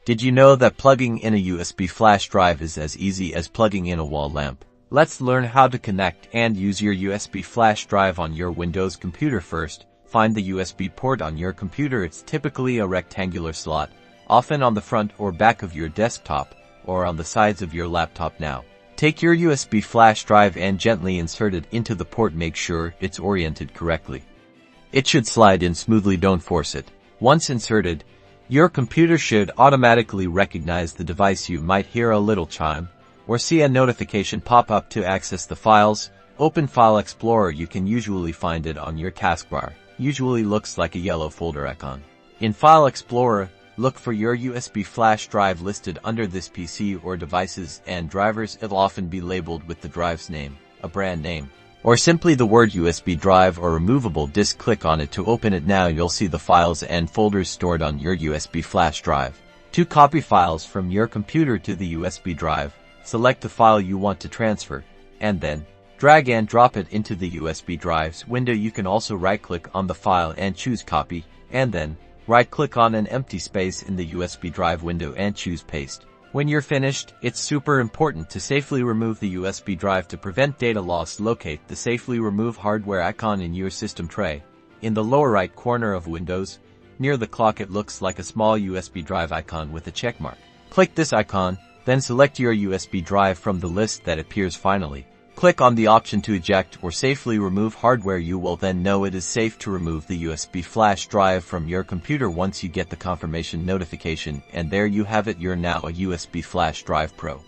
Did you know that plugging in a USB flash drive is as easy as plugging in a wall lamp? Let's learn how to connect and use your USB flash drive on your Windows computer first. Find the USB port on your computer. It's typically a rectangular slot, often on the front or back of your desktop, or on the sides of your laptop now. Take your USB flash drive and gently insert it into the port. Make sure it's oriented correctly. It should slide in smoothly, don't force it. Once inserted, your computer should automatically recognize the device. You might hear a little chime or see a notification pop up to access the files. Open File Explorer. You can usually find it on your taskbar. Usually looks like a yellow folder icon. In File Explorer, look for your USB flash drive listed under this PC or devices and drivers. It'll often be labeled with the drive's name, a brand name, or simply the word USB drive or removable disk. Click on it to open it. Now you'll see the files and folders stored on your USB flash drive. To copy files from your computer to the USB drive, select the file you want to transfer, and then drag and drop it into the USB drive's window. You can also right-click on the file and choose Copy, and then right-click on an empty space in the USB drive window and choose Paste. When you're finished, it's super important to safely remove the USB drive to prevent data loss. Locate the Safely Remove Hardware icon in your system tray. In the lower right corner of Windows, near the clock, it looks like a small USB drive icon with a check mark. Click this icon, then select your USB drive from the list that appears. Finally, click on the option to eject or safely remove hardware. You will then know it is safe to remove the USB flash drive from your computer once you get the confirmation notification, and there you have it. You're now a USB flash drive pro.